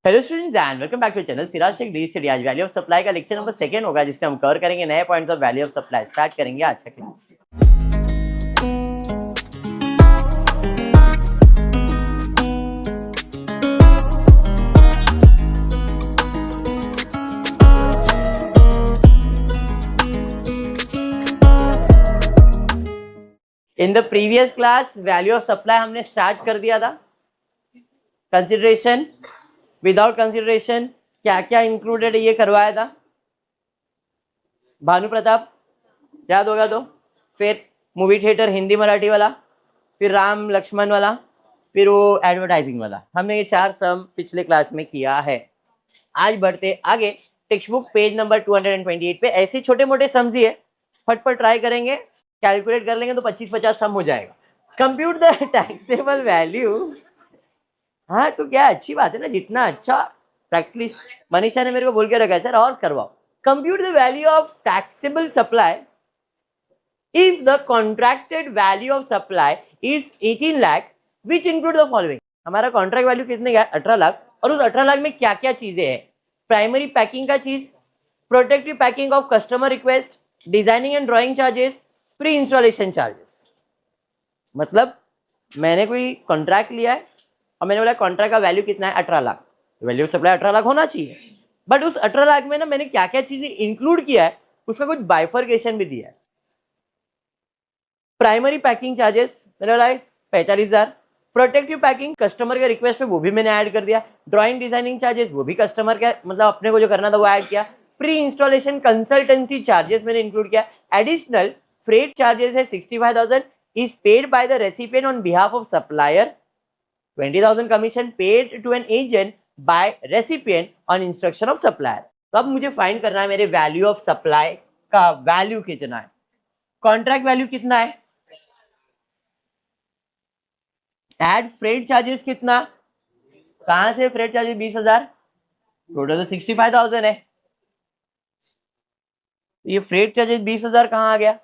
Hello students and welcome back to channel Siraj Shaikh the study. आज value of supply का lecture number 2 होगा, जिससे हम कवर करेंगे नए points of value of supply. Start करेंगे आज का class. In the previous class value of supply हमने स्टार्ट कर दिया था। कंसिडरेशन, विदाउट कंसिडरेशन, क्या क्या इंक्लूडेड है ये करवाया था। भानु प्रताप याद होगा तो। फिर मूवी थिएटर हिंदी मराठी वाला, फिर राम लक्ष्मण वाला, फिर वो एडवर्टाइजिंग वाला। हमने ये 4 सम पिछले क्लास में किया है। आज बढ़ते आगे। टेक्स्ट बुक पेज नंबर 228 पे ऐसे छोटे मोटे सम्स ही है, फटफट ट्राई करेंगे, कैलकुलेट कर लेंगे तो 25-50 सम हो जाएगा। Compute the taxable value. हाँ तो क्या अच्छी बात है ना, जितना अच्छा प्रैक्टिस। मनीषा ने मेरे को बोल के रखा है सर और करवाओ। Compute the value of taxable supply if the contracted value of supply is 18 lakh which include the following. हमारा कॉन्ट्रैक्ट वैल्यू कितने का है? 18 लाख। और उस 18 लाख में क्या क्या चीजें हैं? प्राइमरी पैकिंग का चीज, protective packing of customer request, designing and drawing charges, pre installation charges. मतलब मैंने कोई कॉन्ट्रैक्ट लिया है और मैंने बोला कॉन्ट्रैक्ट का वैल्यू कितना है? 18 lakh. Value of supply 18 lakh होना चाहिए, बट उस 18 लाख में ना मैंने क्या क्या चीजें इंक्लूड किया है उसका कुछ बाइफर्केशन भी दिया है। प्राइमरी पैकिंग चार्जेस मैंने बोला 45,000। प्रोटेक्टिव पैकिंग कस्टमर के रिक्वेस्ट पे वो भी मैंने ऐड कर दिया। ड्राइंग डिजाइनिंग चार्जेस वो भी कस्टमर का मतलब अपने को जो करना था वो ऐड किया। प्री इंस्टॉलेशन कंसल्टेंसी चार्जेस मैंने इंक्लूड किया। एडिशनल फ्रेट चार्जेस है 65,000 is paid by the recipient on behalf of supplier. 20,000 commission paid to an agent by recipient on instruction of supplier. तो अब मुझे फाइंड करना है मेरे वैल्यू ऑफ सप्लाई का वैल्यू कितना है। कॉन्ट्रैक्ट वैल्यू कितना है? एड फ्रेट चार्जेस कितना? कहां से फ्रेट चार्जेस? 20,000। टोटल तो 65,000 है। ये फ्रेट चार्जेस 20,000 कहां आ गया?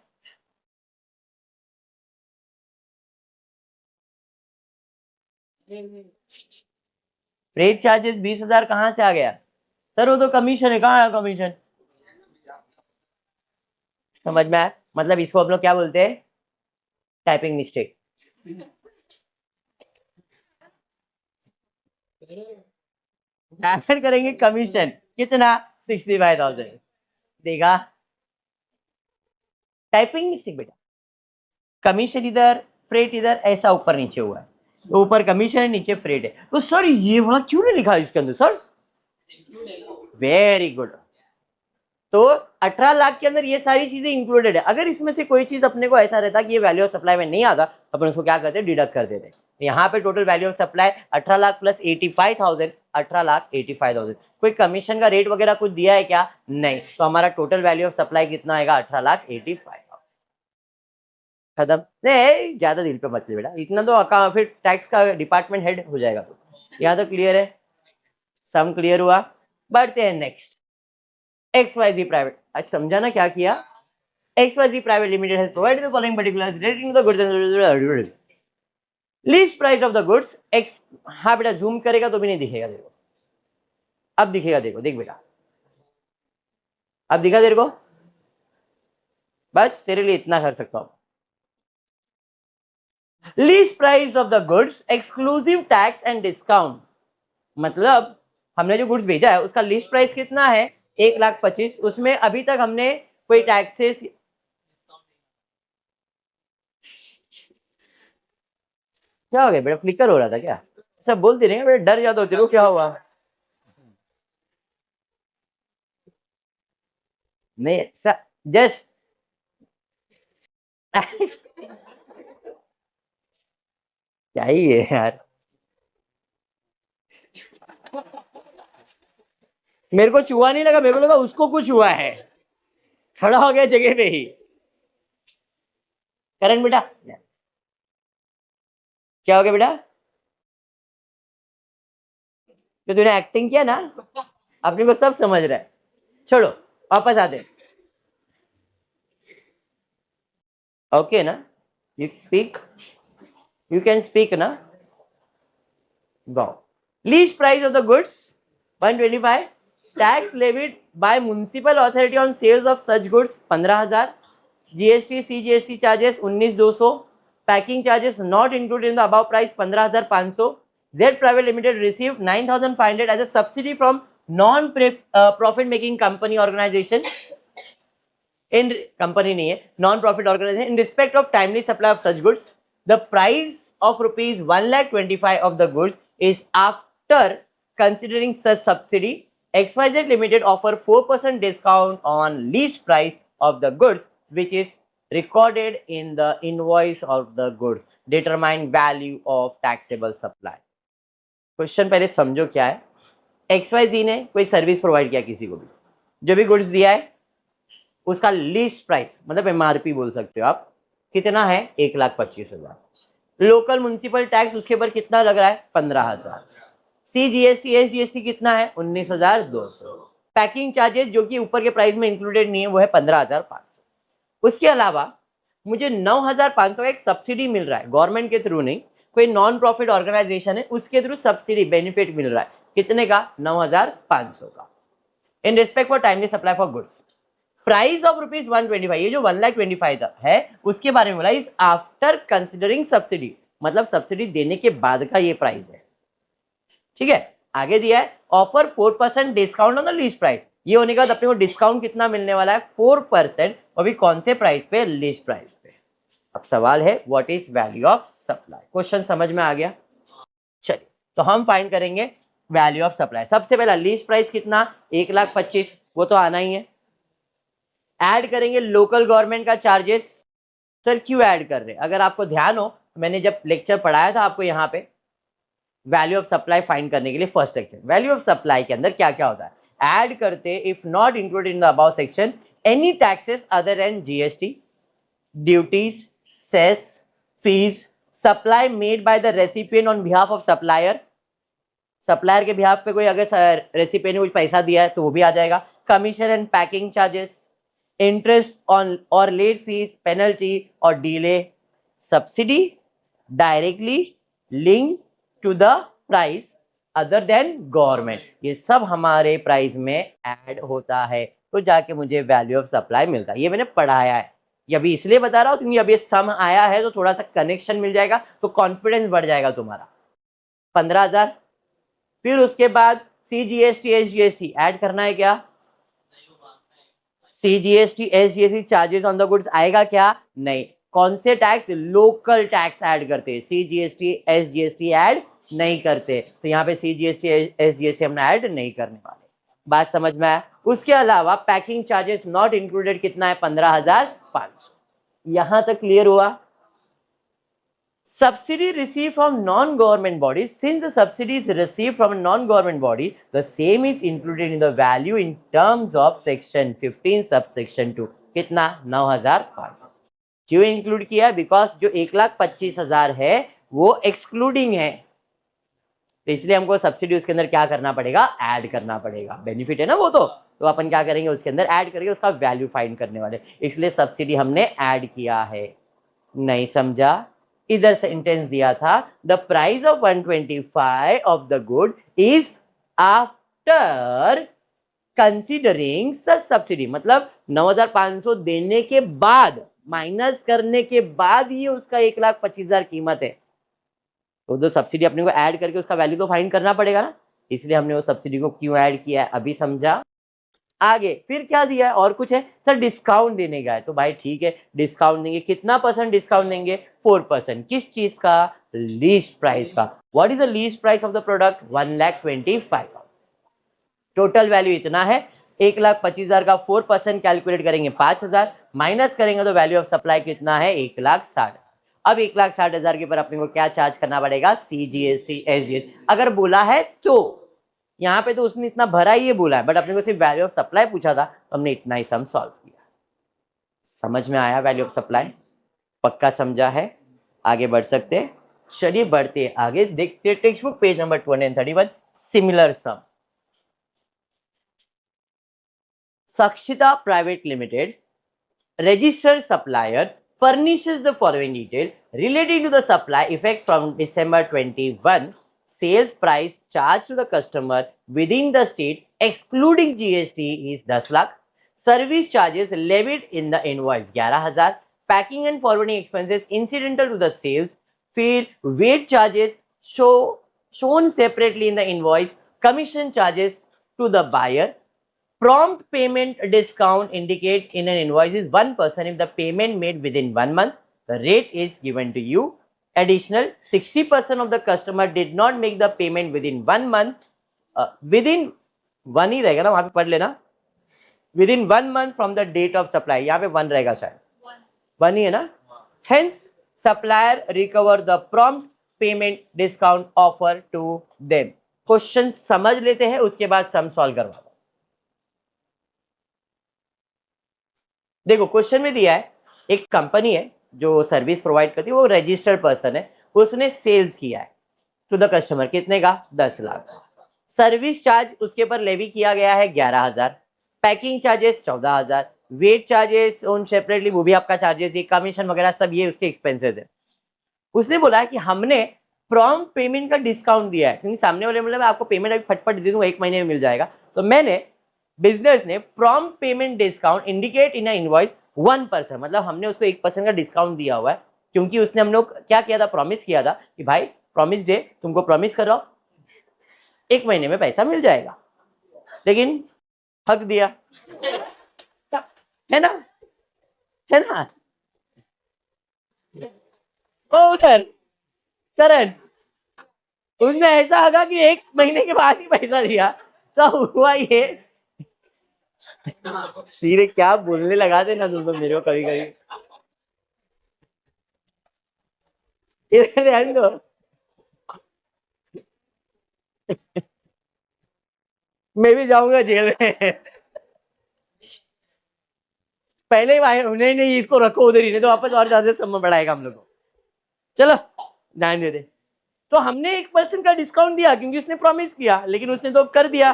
फ्रेट चार्जेस 20,000 कहां से आ गया सर? वो तो कमीशन है। कहाँ है कमीशन? समझ में आया? मतलब इसको हम लोग क्या बोलते हैं? Typing mistake. ऐड करेंगे कमीशन कितना? 65,000। देखा, टाइपिंग मिस्टेक बेटा। कमीशन इधर, फ्रेट इधर, ऐसा ऊपर नीचे हुआ है। तो ऊपर कमीशन है, नीचे फ्रेट है। तो सर ये वाला क्यों नहीं लिखा इसके अंदर? Sir very good. तो 18 लाख के अंदर ये सारी चीजें इंक्लूडेड है। अगर इसमें से कोई चीज अपने को ऐसा रहता कि ये वैल्यू ऑफ सप्लाई में नहीं आता, अपन उसको क्या करते? डिडक्ट कर देते। यहाँ पे total value of supply 18 lakh plus 85,000, 18 lakh 85,000। कोई कमीशन का रेट वगैरह कुछ दिया है क्या? नहीं। तो हमारा टोटल वैल्यू ऑफ सप्लाई कितना आएगा? 18 लाख 85,000। खत्म। नहीं ज्यादा दिल पे मत ले बेटा, इतना तो फिर टैक्स का डिपार्टमेंट हेड हो जाएगा। तो यहाँ तो क्लियर है, सम क्लियर हुआ। बढ़ते हैं नेक्स्ट। XYZ private. आज समझा ना क्या किया? XYZ private limited has provided the following particulars relating to the goods and list price of the goods X. हाँ बेटा जूम करेगा तो भी नहीं दिखेगा। देखो अब दिखेगा। देखो देख बेटा, अब दिखा तेरे को? बस तेरे लिए इतना कर सकता हूं। Least price of the goods exclusive tax and discount. मतलब हमने जो गुड्स भेजा है उसका लिस्ट प्राइस कितना है? 1,25,000। उसमें अभी तक हमने कोई टैक्सेस। क्या हो गया बेटा? फ्लिकर हो रहा था क्या? सब बोलते रहे बेटा, डर जाता हो तेरे को। क्या हुआ? नहीं सर जस्ट क्या ही है यार। मेरे को चूहा नहीं लगा, मेरे को लगा उसको कुछ हुआ है। खड़ा हो गया जगह पे ही। करण बेटा क्या हो गया बेटा? तो तूने एक्टिंग किया ना, अपने को सब समझ रहा है। छोड़ो वापस आते। ओके ना, you speak, you can speak ना। Wow. Least price of the goods 125 tax levied by municipal authority on sales of such goods 15,000, GST CGST charges 19,200, packing charges not included in the above price 15,500, Z private limited receive 9,500 as a subsidy from non profit making company organisation in company नहीं है non profit organisation in respect of timely supply of such goods. The price of rupees 1,25,000 of the goods is after considering such subsidy. XYZ Limited offer 4% discount on list price of the goods which is recorded in the invoice of the goods. Determine value of taxable supply. Question पहले समझो क्या है. XYZ ने कोई service provide किया किसी को भी, जो भी गुड्स दिया है उसका लीस्ट प्राइस मतलब एमआरपी बोल सकते हो आप, कितना है 1,25,000. लोकल म्युनिसिपल टैक्स उसके ऊपर कितना लग रहा है 15,000. सीजीएसटी एसजीएसटी कितना है 19,200. पैकिंग चार्जेस जो कि ऊपर के प्राइस में इंक्लूडेड नहीं है वो है 15,500. उसके अलावा मुझे 9,500 का एक सब्सिडी मिल रहा है गवर्नमेंट के थ्रू नहीं, कोई नॉन प्रॉफिट ऑर्गेनाइजेशन है उसके थ्रू सब्सिडी बेनिफिट मिल रहा है. कितने का 9,500 का in respect for timely supply for goods. Price of rupees 125 ये जो 1,25,000 है उसके बारे में बोला इज आफ्टर कंसिडरिंग सब्सिडी, मतलब सब्सिडी देने के बाद का ये प्राइस है. ठीक है, आगे दिया है offer 4% discount on the least price. ये होने के बाद अपने को डिस्काउंट कितना मिलने वाला है 4%, और भी कौन से प्राइस पे लीस्ट प्राइस पे. अब सवाल है what is value of supply. Question समझ में आ गया. चलिए तो हम फाइंड करेंगे वैल्यू ऑफ सप्लाई. सबसे पहला लीस्ट प्राइस कितना 1,25,000 वो तो आना ही है. ऐड करेंगे लोकल गवर्नमेंट का चार्जेस. सर क्यों ऐड कर रहे हैं, अगर आपको ध्यान हो मैंने जब लेक्चर पढ़ाया था आपको यहाँ पे वैल्यू ऑफ सप्लाई फाइंड करने के लिए first lecture, value of supply के अंदर क्या क्या होता है. ऐड करते if not included in the above section any taxes other than GST, duties, cess, fees, supply made by the recipient on behalf of supplier. Supplier के behalf पे कोई अगर रेसिपिएंट ने कुछ पैसा दिया है तो वो भी आ जाएगा. Commission and packing charges, interest on और लेट फीस, पेनल्टी और delay, subsidy directly link to the price other than government, ये सब हमारे प्राइस में ऐड होता है तो जाके मुझे वैल्यू ऑफ सप्लाई मिलता है. ये मैंने पढ़ाया है, ये अभी इसलिए बता रहा हूँ क्योंकि अभी सम आया है तो थोड़ा सा कनेक्शन मिल जाएगा तो कॉन्फिडेंस बढ़ जाएगा तुम्हारा. 15,000. फिर उसके बाद सीजीएसटी एसजीएसटी ऐड करना है क्या, CGST SGST charges on the goods आएगा क्या, नहीं. कौन से टैक्स, लोकल टैक्स ऐड करते हैं, सीजीएसटी एसजीएसटी ऐड नहीं करते, तो यहाँ पे सीजीएसटी एसजीएसटी हमने ऐड नहीं करने वाले. बात समझ में आया. उसके अलावा पैकिंग चार्जेस नॉट इंक्लूडेड कितना है 15,500. यहां तक क्लियर हुआ. Subsidy received from non-government bodies. Since the subsidy is received from a non-government body, the same is included in the value in terms of section 15 subsection 2. कितना 9,500. क्यों include किया, because जो 1,25,000 है वो एक्सक्लूडिंग है, तो इसलिए हमको सब्सिडी उसके अंदर क्या करना पड़ेगा, ऐड करना पड़ेगा. बेनिफिट है ना वो, तो अपन क्या करेंगे उसके अंदर ऐड करके उसका वैल्यू फाइंड करने वाले, इसलिए सब्सिडी हमने ऐड किया है. नहीं समझा, इधर सेंटेंस दिया था the price of 125 of the good is after considering such subsidy, मतलब 9,500 देने के बाद, माइनस करने के बाद ये उसका 1,25,000 कीमत है. तो सब्सिडी अपने को ऐड करके उसका वैल्यू तो फाइंड करना पड़ेगा ना, इसलिए हमने वो सब्सिडी को क्यों ऐड किया है अभी समझा. आगे फिर क्या दिया है, और कुछ है सर डिस्काउंट देने का है, तो भाई ठीक है डिस्काउंट देंगे. कितना परसेंट डिस्काउंट देंगे 4%. किस चीज का, लीस्ट प्राइस का. What is the least price of the product 1,25,000. Total value इतना है, 1,25,000 का 4% कैलकुलेट करेंगे 5,000, माइनस करेंगे तो वैल्यू ऑफ सप्लाई कितना है 1,60,000. अब 1,60,000 के ऊपर अपने को क्या चार्ज करना पड़ेगा, सीजीएसटी एसजीएसटी. अगर बोला है तो यहाँ पे तो उसने इतना भरा ही ये बोला है, बट अपने को सिर्फ वैल्यू ऑफ सप्लाई पूछा था तो हमने इतना ही सम सॉल्व किया. समझ में आया वैल्यू ऑफ सप्लाई, पक्का समझा है. आगे बढ़ सकते हैं, चलिए बढ़ते हैं आगे. देखते text book page number 231. Similar sum. Sakshita Private Limited, registered supplier, furnishes the following detail relating to the supply effect from December 21, sales price charged to the customer within the state excluding GST is 10 lakh. Service charges levied in the invoice 11,000. Packing and forwarding expenses incidental to the sales. फिर weight charges shown separately in the invoice. Commission charges to the buyer. Prompt payment discount indicate in an invoice is 1% if the payment made within 1 month. The rate is given to you. Additional 60% of the customer did not make the payment within 1 month. Within 1 ही रहेगा ना, वहां पे पढ़ लेना. Within 1 month from the date of supply. यहाँ पे 1 रहेगा शायद. 1 ही है ना. Hence supplier recover the prompt payment discount offer to them. Question समझ लेते हैं, उसके बाद सम सॉल्व करवा दो. देखो क्वेश्चन में दिया है एक कंपनी है जो सर्विस प्रोवाइड करती है, वो रजिस्टर्ड पर्सन है, उसने सेल्स किया है टू द कस्टमर. कितने का? 10 लाख. सर्विस चार्ज उसके ऊपर लेवी किया गया है 11,000. Packing charges 14,000. Weight charges on separately, वो भी आपका चार्जेस है. कमीशन वगैरह सब ये उसके एक्सपेंसेस है. उसने बोला है कि हमने प्रॉम्प्ट पेमेंट का डिस्काउंट दिया है, क्योंकि सामने वाले मतलब आपको पेमेंट अभी फटफट दे दूंगा, 1 महीने में मिल जाएगा. तो मैंने बिजनेस ने prompt payment discount indicate in invoice 1%, मतलब हमने उसको 1% का डिस्काउंट दिया हुआ है, क्योंकि उसने हम लोग क्या किया था, प्रॉमिस किया था कि भाई प्रॉमिस डे, तुमको प्रॉमिस कर रहा हूं 1 महीने में पैसा मिल जाएगा. लेकिन हक दिया है ना, है ना. ओ उधर करण, उसने ऐसा हगा कि 1 महीने के बाद ही पैसा दिया. तो हुआ ये सीरे क्या बोलने लगा थे ना तुम तो मेरे को कभी कभी. इधर ध्यान दो. मैं भी जाऊंगा जेल में. पहले ही भाई नहीं इसको रखो उधर ही, नहीं तो वापस और ज्यादा समय बढ़ाएगा हम लोग को. चलो ध्यान दे दे. तो हमने 1% का डिस्काउंट दिया क्योंकि उसने प्रॉमिस किया, लेकिन उसने तो कर दिया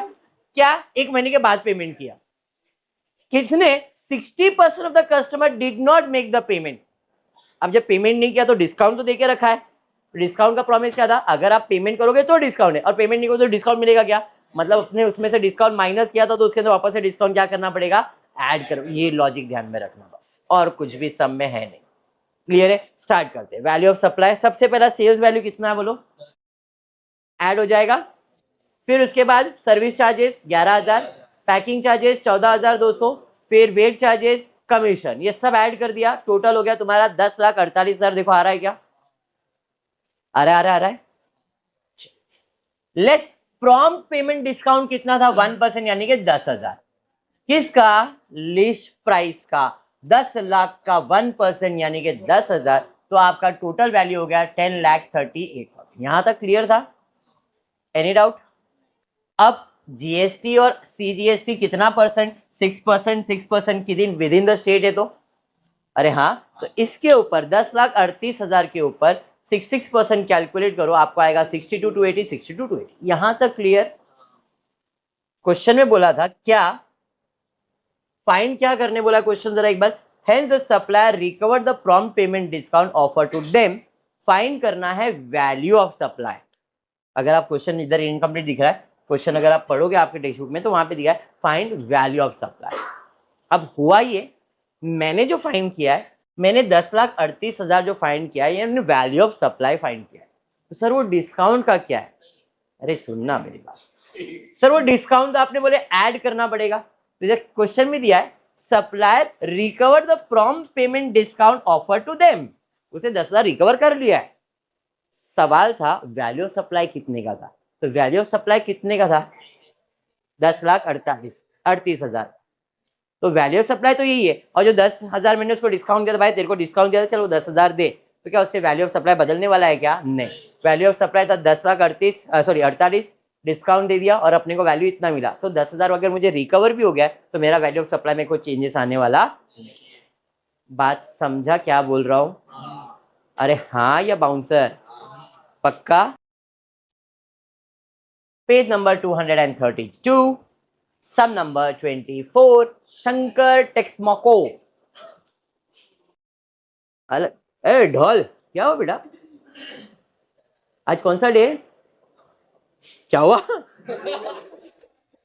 क्या, 1 महीने के बाद पेमेंट किया. किसने? 60% of the customer did not make the payment. अब जब पेमेंट नहीं किया तो डिस्काउंट तो देके रखा है. डिस्काउंट का प्रॉमिस क्या था, अगर आप पेमेंट करोगे तो डिस्काउंट है, और पेमेंट नहीं करोगे तो डिस्काउंट मिलेगा क्या, मतलब अपने उसमें से डिस्काउंट माइनस किया था तो उसके अंदर वापस से डिस्काउंट क्या करना पड़ेगा, ऐड करो. ये लॉजिक ध्यान में रखना बस, और कुछ भी सम में है नहीं. क्लियर है? स्टार्ट करते हैं. वैल्यू ऑफ सप्लाई, सबसे पहला सेल्स वैल्यू कितना है बोलो, ऐड हो जाएगा. फिर उसके बाद सर्विस चार्जेस 11,000, पैकिंग चार्जेस 14,200, फिर वेट चार्जेस, कमीशन, ये सब ऐड कर दिया. टोटल हो गया तुम्हारा 10,48,000. देखो आ रहा है क्या, आ रहा है. लेस प्रॉम्प्ट पेमेंट डिस्काउंट कितना था, 1%, यानी कि 10,000. किसका? लिस्ट प्राइस का. 10 लाख का 1% यानी कि 10,000. तो आपका टोटल वैल्यू हो गया 10,38,000. यहां तक क्लियर था? Any doubt? अब जीएसटी और सीजीएसटी कितना परसेंट, 6%. 6% की दिन विद इन द स्टेट है तो, अरे हाँ, तो इसके ऊपर 10,38,000 के ऊपर 6% कैलकुलेट करो, आपको आएगा 62,280. 62,280. यहां तक क्लियर? क्वेश्चन में बोला था क्या, फाइंड क्या करने बोला क्वेश्चन, जरा एक बार. Hence the supplier recover the prompt payment discount offer to them. Find करना है वैल्यू ऑफ सप्लाई. अगर आप क्वेश्चन इधर इनकम्प्लीट दिख रहा है, क्वेश्चन अगर आप पढ़ोगे आपके टेक्स्ट बुक में तो वहां पे दिया है फाइंड वैल्यू ऑफ सप्लाई. अब हुआ ये, मैंने जो फाइंड किया है, मैंने 10,38,000 जो फाइंड किया है, ये हमने वैल्यू ऑफ सप्लाई फाइंड किया है. तो सर वो डिस्काउंट का क्या है, अरे सुनना मेरी बात. सर वो डिस्काउंट तो आपने बोले ऐड करना पड़ेगा. क्वेश्चन में दिया है supplier recover the prompt payment discount offer to them. उसे 10,000 रिकवर कर लिया है. सवाल था वैल्यू ऑफ सप्लाई कितने का था, तो वैल्यू ऑफ सप्लाई कितने का था, 10,38,000. तो वैल्यू ऑफ सप्लाई तो यही है, और जो 10,000 मैंने उसको डिस्काउंट दिया था, भाई तेरे को डिस्काउंट दिया था, चलो 10,000 दे, तो क्या उससे वैल्यू ऑफ सप्लाई बदलने वाला है क्या, नहीं. वैल्यू ऑफ सप्लाई था 48, डिस्काउंट दे दिया और अपने को वैल्यू इतना मिला, तो 10,000 अगर मुझे रिकवर भी हो गया तो मेरा वैल्यू ऑफ सप्लाई में कोई चेंजेस आने वाला. बात समझा क्या बोल रहा हूं? अरे हाँ या बाउंसर, पक्का? पेज नंबर 232, सम नंबर 24, शंकर टेक्समोको. ए ढोल, क्या हो बेटा, आज कौन सा डे? क्या हुआ?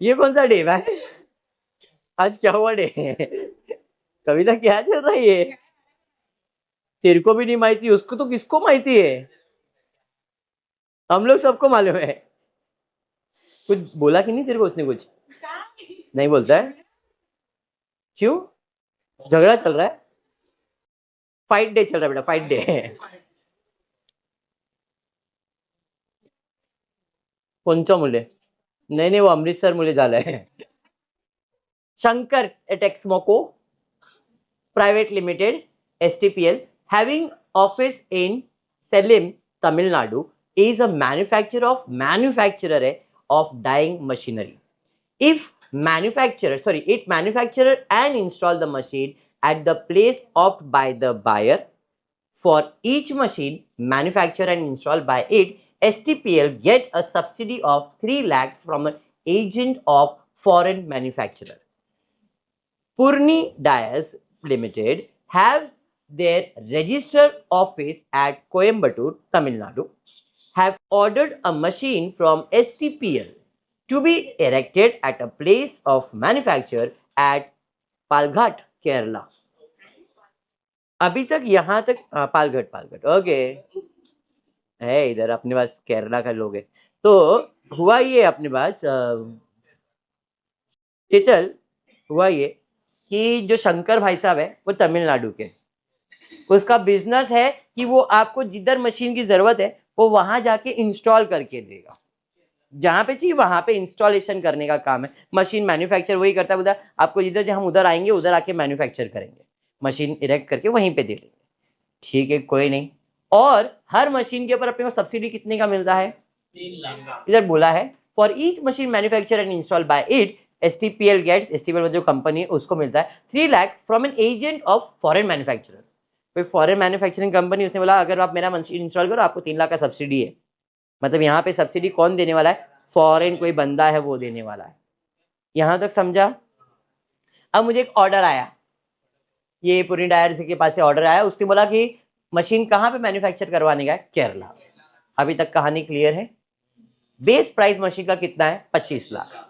ये कौन सा डे भाई? आज क्या हुआ डे? कविता क्या चल रहा है ये? तेरे को भी नहीं माहिती, उसको तो किसको माहिती है? हम लोग सबको मालूम है। कुछ बोला कि नहीं तेरे को उसने? कुछ नहीं बोलता है? क्यों? झगड़ा चल रहा है? फाइट डे चल रहा है बेटा, फाइट डे। कोणचा मुले? नहीं नहीं, वो अमृतसर मुले झालाय. Shankar Texmoco Private Limited (STPL), having office in Salem, Tamil Nadu, is a manufacturer of dyeing machinery. It manufacture and install the machine at the place opted by the buyer. For each machine manufactured and installed by it, STPL get a subsidy of 3 lakhs from an agent of foreign manufacturer. Purni Dyes Limited have their registered office at Coimbatore, Tamil Nadu, have ordered a machine from STPL to be erected at a place of manufacture at Palghat, Kerala. अभी तक यहाँ तक पालघट okay है, इधर अपने पास केरला का लोग है. तो हुआ ये अपने पास शीतल, हुआ ये कि जो शंकर भाई साहब है वो तमिलनाडु के, उसका बिजनेस है कि वो आपको जिधर मशीन की जरूरत है वो वहां जाके इंस्टॉल करके देगा, जहां पे चाहिए वहां पे इंस्टॉलेशन करने का काम है. मशीन मैन्युफैक्चर वही करता है, उधर आपको जिधर हम उधर आएंगे उधर आके मैन्युफैक्चर करेंगे, मशीन इरेक्ट करके वहीं पे दे देंगे. ठीक है, कोई नहीं. और हर मशीन के ऊपर अपने को सब्सिडी कितने का मिलता है? 3 लाख. इधर बोला है for each machine manufacture and install by it, STPL gets, STPL जो कंपनी है उसको मिलता है 3 lakh from an agent of foreign manufacturer. कोई फॉरेन मैन्युफैक्चरिंग कंपनी, उसने बोला अगर आप मेरा मशीन इंस्टॉल करो आपको 3 लाख का सब्सिडी है. मतलब यहाँ पे सब्सिडी कौन देने वाला है? फॉरेन कोई बंदा है वो देने वाला है. यहां तक समझा? अब मुझे एक ऑर्डर आया, ये पूरी डायर के पास से ऑर्डर आया, उसने बोला कि मशीन कहाँ पे मैन्युफैक्चर करवाने का है? केरला. अभी तक कहानी क्लियर है? बेस प्राइस मशीन का कितना है? 25 lakh.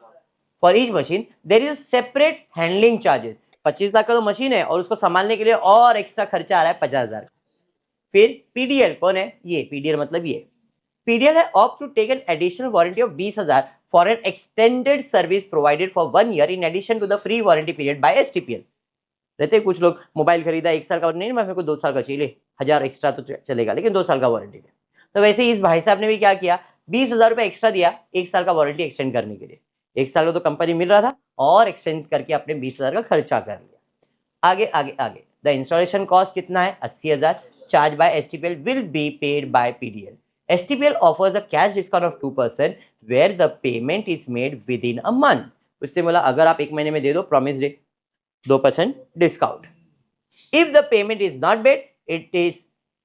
For each machine there is separate handling charges. 25 lakh का तो मशीन है और उसको संभालने के लिए और एक्स्ट्रा खर्चा आ रहा है 50,000. फिर PDL कौन है? ये PDL मतलब ये PDL है opt to take an additional warranty of 20,000 for an extended service provided for 1 year in addition to the free warranty period by STPL. रहते कुछ लोग मोबाइल खरीदा 1 साल का, नहीं मेरे को 2 साल का चाहिए, 1000 एक्स्ट्रा तो चलेगा लेकिन 2 साल का वारंटी है. तो वैसे ही इस भाई साहब ने भी क्या किया, 20,000 रुपए एक्स्ट्रा दिया 1 साल का वारंटी एक्सटेंड करने के लिए. 1 साल का तो कंपनी मिल रहा था और एक्सटेंड करके अपने 20,000 का खर्चा कर लिया. आगे आगे आगे द इंस्टॉलेशन कॉस्ट कितना है? 80,000. Charge by STPL will be paid by PDL. STPL offers a cash discount of 2% where the payment is made within a month. उससे बोला अगर आप 1 महीने में दे दो promise day 2% discount. If the payment is not made,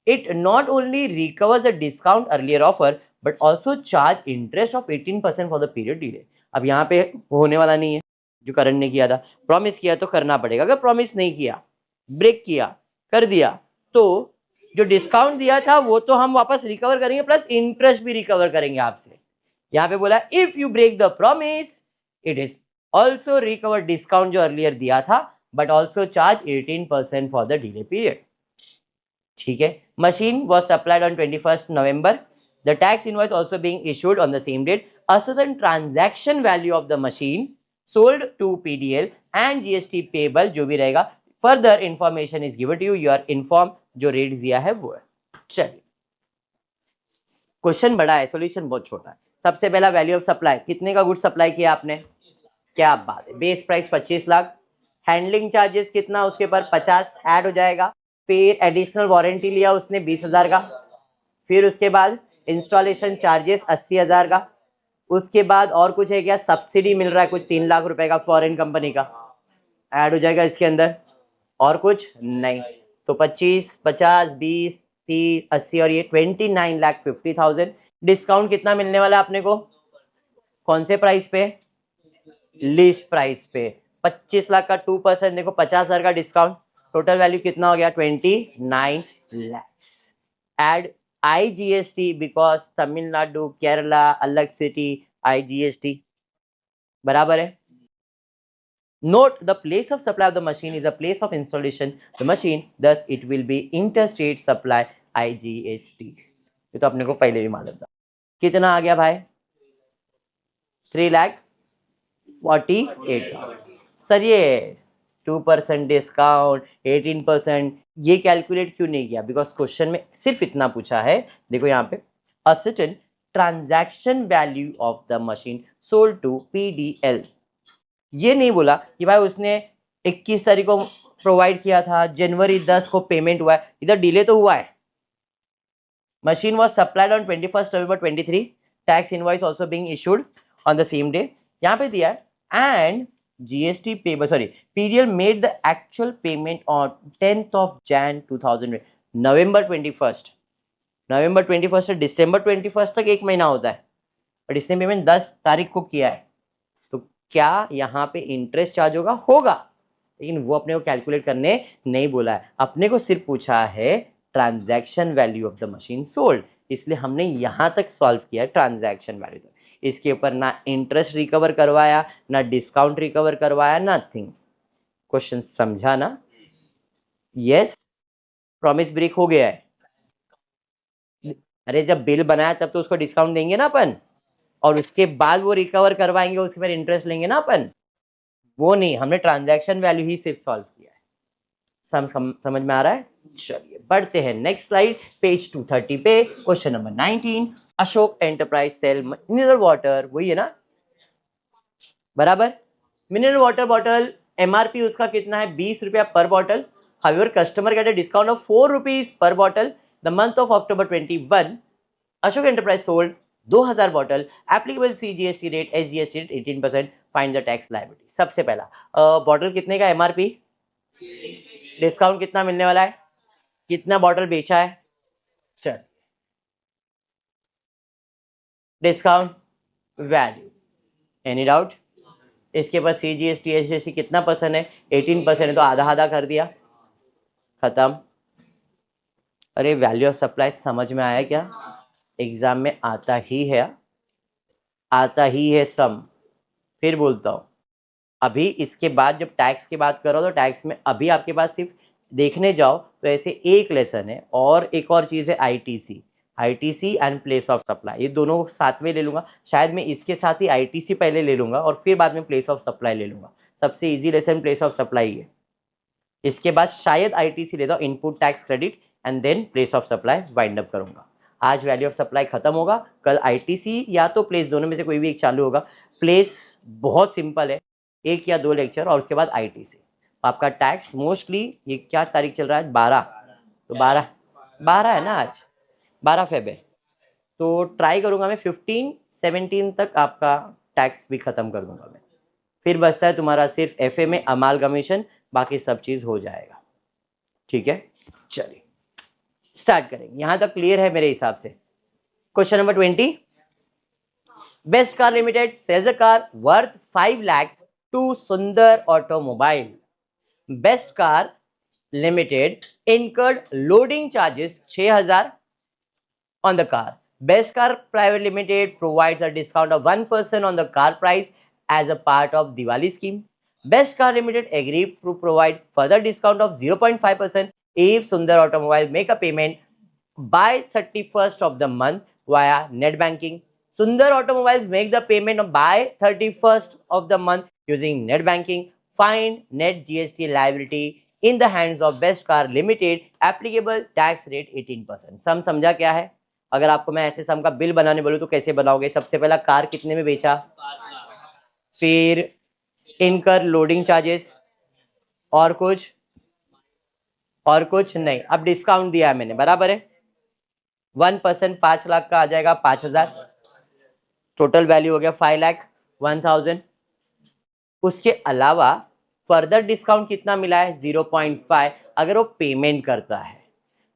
it not only recovers the discount earlier offer but also charge interest of 18% for the period delay. अब यहाँ पे होने वाला नहीं है, जो करण ने किया था, प्रॉमिस किया तो करना पड़ेगा. अगर प्रॉमिस नहीं किया, ब्रेक किया, कर दिया, तो जो डिस्काउंट दिया था वो तो हम वापस रिकवर करेंगे प्लस इंटरेस्ट भी रिकवर करेंगे आपसे. यहाँ पे बोला if you break the promise it is also recover discount जो अर्लियर दिया था but also charge 18% for the delay period. ठीक है. Machine was supplied on 21 November. The tax invoice also being issued on the same date. A certain transaction value of the machine sold to PDL and GST payable जो भी रहेगा. Further information is given to you. You are inform. जो rate दिया है वो है. चलिए, question बड़ा है, सॉल्यूशन बहुत छोटा है. सबसे पहला वैल्यू ऑफ सप्लाई, कितने का गुड सप्लाई किया आपने? क्या बात है. Base price 25 lakh. Handling charges कितना? उसके ऊपर 50 ऐड हो जाएगा. फिर एडिशनल वारंटी लिया उसने 20,000 का. फिर उसके बाद इंस्टॉलेशन चार्जेस 80,000 का. उसके बाद और कुछ है क्या? सब्सिडी मिल रहा है कुछ 3 लाख रुपए का फॉरेन कंपनी का, ऐड हो जाएगा इसके अंदर. और कुछ नहीं. तो 25, 50, 20, 30, 80 और ये 29,50,000. डिस्काउंट कितना मिलने वाला है अपने को? कौन से प्राइस पे? लिस्ट प्राइस पे. 25 लाख का 2% देखो 50,000 का डिस्काउंट. टोटल वैल्यू कितना हो गया? 29 lakhs. Add IGST because Tamil Nadu Kerala अलग सिटी IGST बराबर है. Note the place of supply of the machine is the place of installation the machine, thus it will be interstate supply IGST. ये तो अपने को पहले भी मालूम था. कितना आ गया भाई? 3,48,000. सर ये 2% डिस्काउंट 18% ये कैलकुलेट क्यों नहीं किया? बिकॉज क्वेश्चन में सिर्फ इतना पूछा है. देखो यहाँ पे a certain transaction value of the machine sold to PDL. ये नहीं बोला कि भाई उसने 21 तारीख को प्रोवाइड किया था, जनवरी 10 को पेमेंट हुआ है. इधर डिले तो हुआ है. Machine was supplied on 21 November 23. Tax invoice also being issued on the same day. यहाँ पे दिया है and GST payable, sorry, PDL made the actual payment on 10th of Jan 2000, November 21st. November 21st से December 21st तक एक महीना होता है, बट इसने पेमेंट 10 तारीख को किया है. तो क्या यहाँ पे इंटरेस्ट चार्ज होगा? होगा, लेकिन वो अपने को कैलकुलेट करने नहीं बोला है. अपने को सिर्फ पूछा है transaction value of the machine sold, इसलिए हमने यहाँ तक सॉल्व किया ट्रांजैक्शन वैल्यू. इसके ऊपर ना इंटरेस्ट रिकवर करवाया, ना डिस्काउंट रिकवर करवाया, नथिंग. क्वेश्चन समझा ना? यस. प्रॉमिस ब्रेक हो गया है. अरे जब बिल बनाया तब तो उसको डिस्काउंट देंगे ना अपन, और उसके बाद वो रिकवर करवाएंगे, उसके बाद इंटरेस्ट लेंगे ना अपन. वो नहीं, हमने ट्रांजैक्शन वैल्यू ही सिर्फ सॉल्व किया है. समझ में आ रहा है? चलिए बढ़ते हैं नेक्स्ट स्लाइड, पेज 230 पे. Question number 19. Ashok enterprise sell mineral water, वही है ना बराबर. मिनरल वाटर बॉटल MRP उसका कितना है? 20 रुपया पर bottle. However customer get a discount of 4 rupees per bottle. The month of October 21 Ashok enterprise sold 2000 bottle. Applicable CGST rate SGST rate 18%. Find the tax liability. सबसे पहला बॉटल कितने का MRP, discount कितना मिलने वाला है, कितना बॉटल बेचा है. चल डिस्काउंट वैल्यू, एनी डाउट? इसके पास CGST SGST कितना परसेंट है? 18% है, तो आधा आधा कर दिया, खत्म. अरे वैल्यू ऑफ सप्लाई समझ में आया क्या? एग्जाम में आता ही है, आता ही है सम. फिर बोलता हूँ, अभी इसके बाद जब टैक्स की बात करो तो टैक्स में अभी आपके पास सिर्फ देखने जाओ तो ऐसे एक लेसन है, और एक और चीज़ है ITC and place of supply. ये दोनों साथ में ले लूँगा. शायद मैं इसके साथ ही ITC पहले ले लूँगा और फिर बाद में प्लेस ऑफ सप्लाई ले लूँगा. सबसे easy lesson place of supply है. इसके बाद शायद ITC ले दो, input tax credit, and then place of supply wind up करूँगा. आज वैल्यू ऑफ सप्लाई खत्म होगा, कल ITC या तो प्लेस, दोनों में से कोई भी एक चालू होगा. प्लेस बहुत सिंपल है, 1 या 2 लेक्चर, और उसके बाद ITC. आपका टैक्स मोस्टली, ये क्या तारीख चल रहा है? 12. तो 12 है ना आज, 12 फेब है. तो ट्राई करूंगा मैं 15-17 तक आपका टैक्स भी खत्म कर दूंगा मैं. फिर बचता है तुम्हारा सिर्फ FA में अमालगमेशन, बाकी सब चीज हो जाएगा. ठीक है, चलिए स्टार्ट करेंगे. यहां तक क्लियर है मेरे हिसाब से. Question number 20. Best car limited sales a car worth 5 lakhs to Sundar automobile. Best car limited incurred loading charges 6,000 on the car. Best Car Private Limited provides a discount of 1% on the car price as a part of Diwali scheme. Best Car Limited agreed to provide further discount of 0.5% if Sundar Automobile make a payment by 31st of the month via net banking. Sundar Automobiles make the payment by 31st of the month using net banking. Find net GST liability in the hands of Best Car Limited. Applicable tax rate 18%. सम समझा क्या है? अगर आपको मैं ऐसे सम का bill बनाने बोलूं तो कैसे बनाओगे? सबसे पहला कार कितने में बेचा, फिर इनकर लोडिंग चार्जेस, और कुछ नहीं. अब डिस्काउंट दिया है मैंने, बराबर है. 1% 5 लाख का आ जाएगा 5,000. टोटल वैल्यू हो गया 5,01,000. उसके अलावा फर्दर डिस्काउंट कितना मिला है? 0.5. अगर वो पेमेंट करता है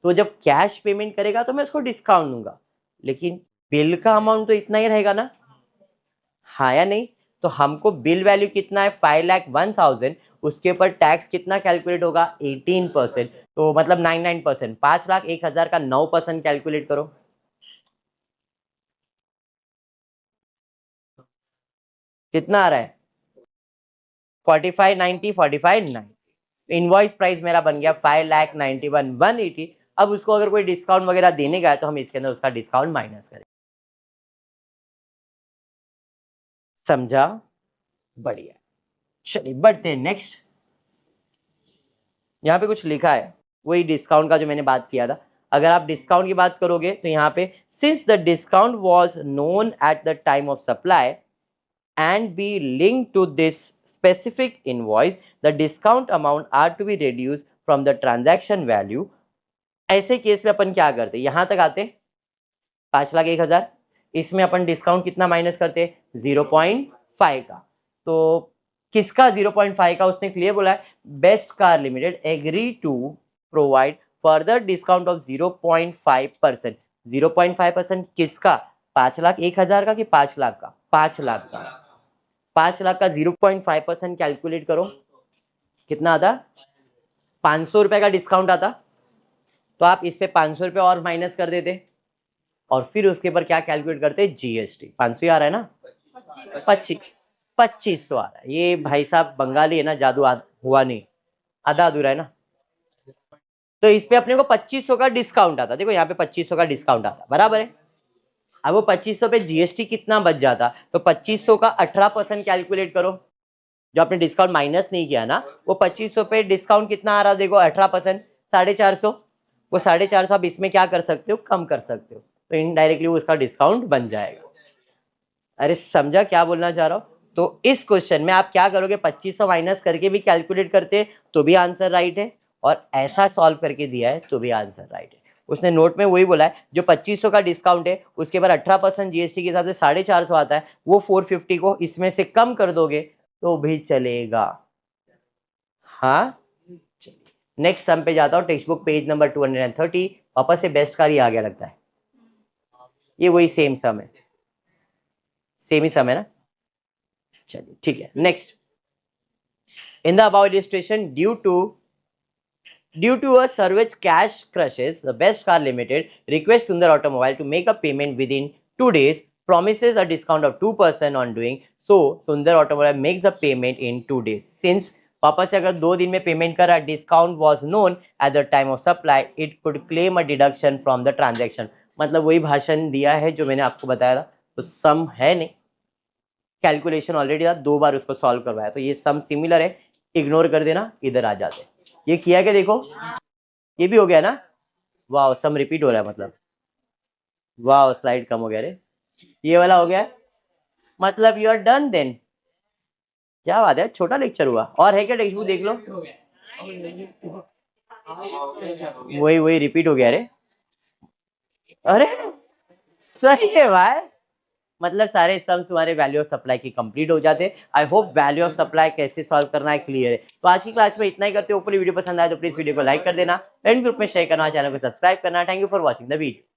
तो जब कैश पेमेंट करेगा तो मैं उसको डिस्काउंट दूंगा, लेकिन बिल का अमाउंट तो इतना ही रहेगा ना, हाँ या नहीं? तो हमको बिल वैल्यू कितना है 5,01,000, उसके ऊपर टैक्स कितना कैलकुलेट होगा 18%, तो मतलब 99%, 5,01,000 का 9% कैलकुलेट करो। कितना आ रहा है 45,90, 45,90। इनवॉइस प्राइस मेरा बन गया 5,91,180। अब उसको अगर कोई डिस्काउंट वगैरह देने का है तो हम इसके अंदर उसका डिस्काउंट माइनस करें। समझा? बढ़िया। चलिए बढ़ते हैं नेक्स्ट। यहाँ पे कुछ लिखा है वही डिस्काउंट का जो मैंने बात किया था। अगर आप डिस्काउंट की बात करोगे तो यहाँ पे since the discount was known at the time of supply and be linked to this specific invoice, the discount amount are to be reduced from the transaction value। ऐसे केस में अपन क्या करते, यहां तक आते 5,01,000, इसमें अपन डिस्काउंट कितना माइनस करते 0.5 का। तो किसका 0.5 का, उसने क्लियर बोला है best car limited agree to provide further discount of 0.5%। 0.5% किसका, 5,01,000 का कि 5 लाख का, 5 लाख का। 5 लाख का 0.5% कैलकुलेट करो, कितना आता 500 रुपए का डिस्काउंट आता। तो आप इस पे 500 रुपए और माइनस कर देते और फिर उसके ऊपर क्या कैलकुलेट करते, जीएसटी। 500 आ रहा है ना, 2500 आ रहा है। ये भाई साहब बंगाली है ना, जादू हुआ नहीं, आधा अधूरा है ना। तो इस पे अपने को 2500 का डिस्काउंट आता, देखो यहाँ पे 2500 का डिस्काउंट आता, बराबर है। अब वो 2500 पे जीएसटी कितना बच जाता, तो 2500 का 18% कैलकुलेट करो, जो आपने डिस्काउंट माइनस नहीं किया ना, वो 2500 पे डिस्काउंट कितना आ रहा, देखो 18%, 450। वो 450 आप इसमें क्या कर सकते हो, कम कर सकते हो, तो इनडायरेक्टली वो उसका डिस्काउंट बन जाएगा। अरे समझा क्या बोलना चाह रहा हूँ? तो इस क्वेश्चन में आप क्या करोगे, 2500 माइनस करके भी कैलकुलेट करते तो भी आंसर राइट है, और ऐसा सॉल्व करके दिया है तो भी आंसर राइट है। उसने नोट में वही बोला है, जो 2500 का डिस्काउंट है उसके बाद 18% जीएसटी के हिसाब से 450 आता है, वो 450 को इसमें से कम कर दोगे तो भी चलेगा। हाँ, नेक्स्ट सम पे जाता हूँ, टेक्स्ट बुक पेज नंबर 230। वापस से बेस्ट कार ही आ गया लगता है, ये वही सेम सम है, सेम ही सम है ना। चलिए ठीक है, next. In the about illustration due to a Sarvej cash crushes, the Best Car Limited requests Sundar Automobile to make a payment within 2 days, promises a discount of 2% on doing so. Sundar Automobile makes the payment in 2 days. Since वापस से अगर 2 दिन में payment करा, discount was known at the time of supply, it could claim a deduction from the transaction. मतलब वही भाषण दिया है जो मैंने आपको बताया था, तो सम है नहीं, कैलकुलेशन ऑलरेडी था, 2 बार उसको सॉल्व करवाया, तो ये सम सिमिलर है, इग्नोर कर देना, इधर आ जाते। ये किया क्या, देखो ये भी हो गया ना, वाह सम रिपीट हो रहा है, मतलब वाह स्लाइड कम हो गया रे, ये वाला हो गया, मतलब यू आर डन देन। क्या बात है, छोटा लेक्चर हुआ, और है क्या टेक्स्ट बुक देख लो, वही रिपीट हो गया रे। अरे सही है भाई, मतलब सारे सम्स तुम्हारे वैल्यू ऑफ सप्लाई की कंप्लीट हो जाते। I hope value of supply कैसे सॉल्व करना है क्लियर है। तो आज की क्लास में इतना ही करते हो। वीडियो पसंद आए तो प्लीज वीडियो को लाइक कर देना, फ्रेंड ग्रुप में शेयर करना, चैनल को सब्सक्राइब करना। Thank you for watching the video.